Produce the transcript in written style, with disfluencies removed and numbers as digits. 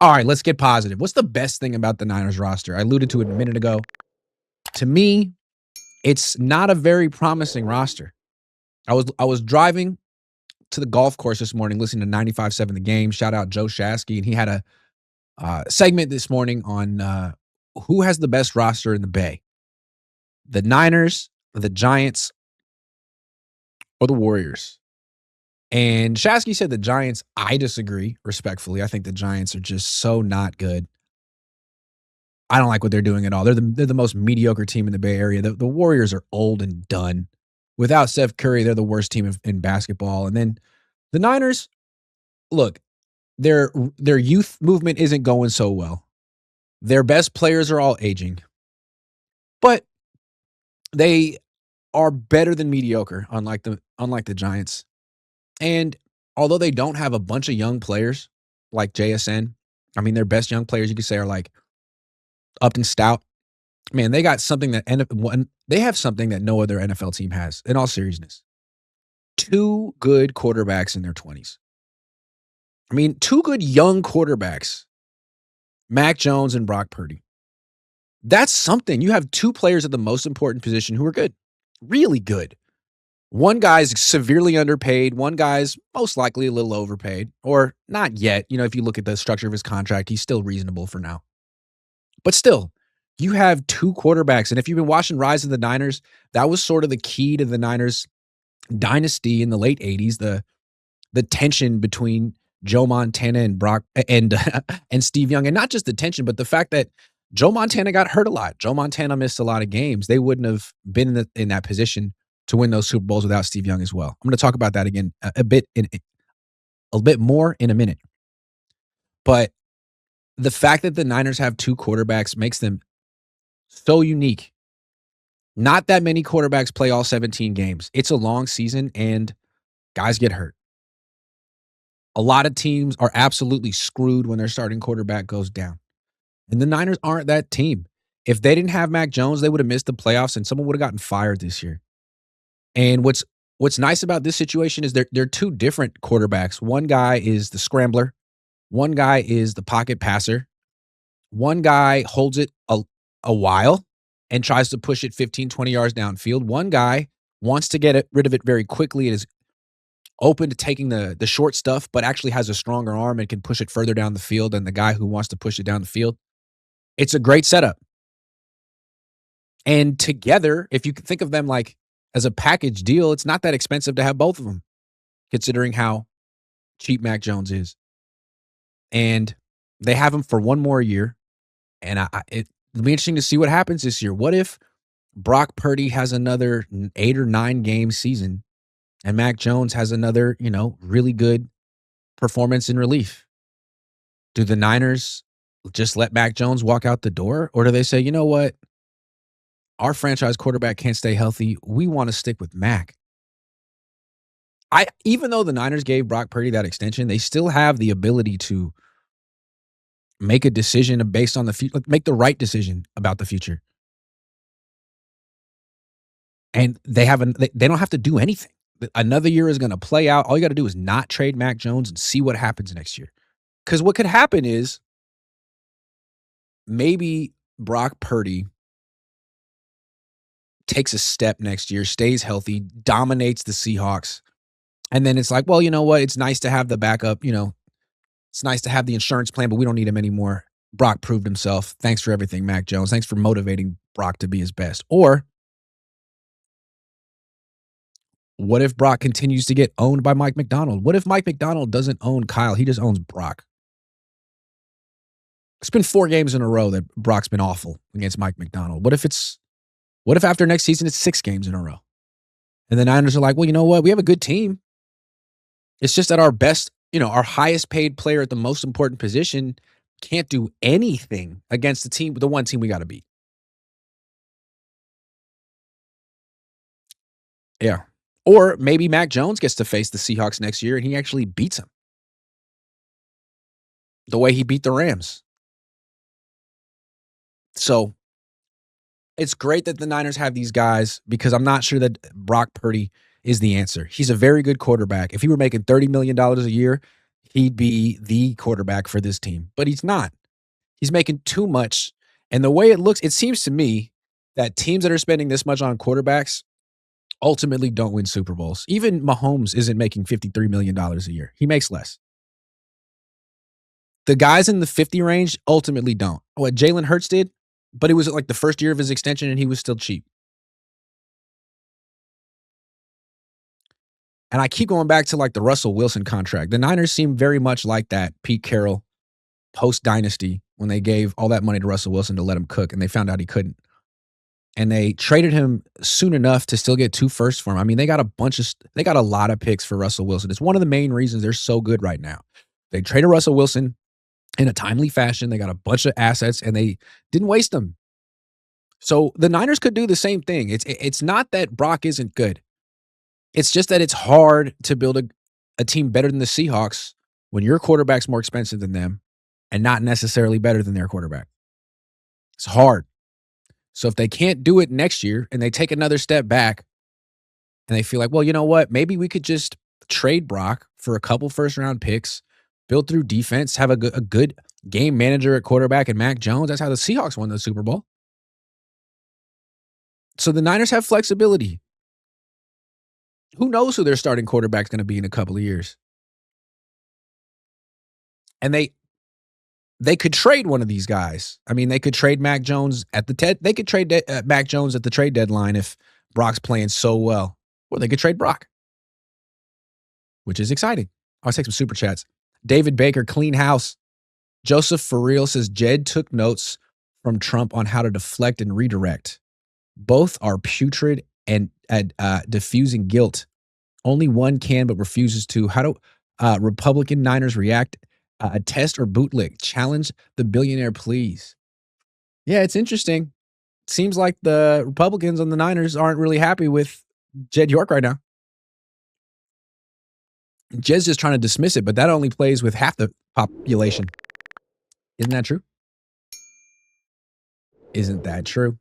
All right, let's get positive. What's the best thing about the Niners roster? I alluded to it a minute ago. To me, it's not a very promising roster. I was driving to the golf course this morning listening to 95.7 The Game. Shout out Joe Shasky, and he had a segment this morning on who has the best roster in the Bay: the Niners, the Giants, or the Warriors. And Shasky said the Giants. I disagree respectfully. I think the Giants are just so not good. I don't like what they're doing at all. They're the most mediocre team in the Bay Area. The Warriors are old and done. Without Steph Curry, they're the worst team in basketball. And then the Niners, look, their youth movement isn't going so well. Their best players are all aging, but they are better than mediocre, unlike the Giants. And although they don't have a bunch of young players like JSN, I mean, their best young players you could say are like Upton Stout. Man, they got something they have something that no other NFL team has. In all seriousness, two good quarterbacks in their 20s. I mean, two good young quarterbacks, Mac Jones and Brock Purdy. That's something. You have two players at the most important position who are good, really good. One guy's severely underpaid. One guy's most likely a little overpaid, or not yet. You know, if you look at the structure of his contract, he's still reasonable for now. But still, you have two quarterbacks. And if you've been watching Rise of the Niners, that was sort of the key to the Niners dynasty in the late 80s, the tension between Joe Montana and Brock and Steve Young. And not just the tension, but the fact that Joe Montana got hurt a lot. Joe Montana missed a lot of games. They wouldn't have been in that position to win those Super Bowls without Steve Young as well. I'm going to talk about that again a bit more in a minute. But the fact that the Niners have two quarterbacks makes them so unique. Not that many quarterbacks play all 17 games. It's a long season and guys get hurt. A lot of teams are absolutely screwed when their starting quarterback goes down. And the Niners aren't that team. If they didn't have Mac Jones, they would have missed the playoffs and someone would have gotten fired this year. And what's nice about this situation is they're two different quarterbacks. One guy is the scrambler. One guy is the pocket passer. One guy holds it a while and tries to push it 15, 20 yards downfield. One guy wants to get rid of it very quickly and is open to taking the short stuff, but actually has a stronger arm and can push it further down the field than the guy who wants to push it down the field. It's a great setup. And together, if you can think of them like as a package deal, it's not that expensive to have both of them, considering how cheap Mac Jones is. And they have him for one more year. And it'll be interesting to see what happens this year. What if Brock Purdy has another 8 or 9 game season and Mac Jones has another, really good performance in relief? Do the Niners just let Mac Jones walk out the door? Or do they say, you know what? Our franchise quarterback can't stay healthy. We want to stick with Mac. Even though the Niners gave Brock Purdy that extension, they still have the ability to make a decision based on the future, make the right decision about the future. And they don't have to do anything. Another year is going to play out. All you got to do is not trade Mac Jones and see what happens next year. Because what could happen is maybe Brock Purdy takes a step next year, stays healthy, dominates the Seahawks. And then it's like, well, you know what? It's nice to have the backup. It's nice to have the insurance plan, but we don't need him anymore. Brock proved himself. Thanks for everything, Mac Jones. Thanks for motivating Brock to be his best. Or what if Brock continues to get owned by Mike Macdonald? What if Mike Macdonald doesn't own Kyle? He just owns Brock. It's been 4 games in a row that Brock's been awful against Mike Macdonald. What if after next season it's 6 games in a row? And the Niners are like, well, you know what? We have a good team. It's just that our best, our highest paid player at the most important position can't do anything against the one team we got to beat. Yeah. Or maybe Mac Jones gets to face the Seahawks next year and he actually beats them the way he beat the Rams. So it's great that the Niners have these guys because I'm not sure that Brock Purdy is the answer. He's a very good quarterback. If he were making $30 million a year, he'd be the quarterback for this team, but he's not. He's making too much. And the way it looks, it seems to me that teams that are spending this much on quarterbacks ultimately don't win Super Bowls. Even Mahomes isn't making $53 million a year. He makes less. The guys in the 50 range ultimately don't. What Jalen Hurts did, but it was like the first year of his extension and he was still cheap. And I keep going back to like the Russell Wilson contract. The Niners seem very much like that Pete Carroll post dynasty when they gave all that money to Russell Wilson to let him cook and they found out he couldn't. And they traded him soon enough to still get 2 firsts for him. I mean, they got a lot of picks for Russell Wilson. It's one of the main reasons they're so good right now. They traded Russell Wilson in a timely fashion. They got a bunch of assets and they didn't waste them. So the Niners could do the same thing. It's not that Brock isn't good. It's just that it's hard to build a team better than the Seahawks when your quarterback's more expensive than them and not necessarily better than their quarterback. It's hard. So if they can't do it next year and they take another step back and they feel like, well, you know what? Maybe we could just trade Brock for a couple first round picks, build through defense, have a good game manager at quarterback and Mac Jones. That's how the Seahawks won the Super Bowl. So the Niners have flexibility. Who knows who their starting quarterback's going to be in a couple of years? And they could trade one of these guys. I mean, they could trade Mac Jones at they could trade Mac Jones at the trade deadline if Brock's playing so well. Or they could trade Brock, which is exciting. I'll take some super chats. David Baker, clean house. Joseph for real says Jed took notes from Trump on how to deflect and redirect. Both are putrid and diffusing guilt. Only one can but refuses to. How do Republican Niners react? A test or bootlick? Challenge the billionaire, please. Yeah, it's interesting. Seems like the Republicans on the Niners aren't really happy with Jed York right now. Jed's just trying to dismiss it, but that only plays with half the population. Isn't that true? Isn't that true?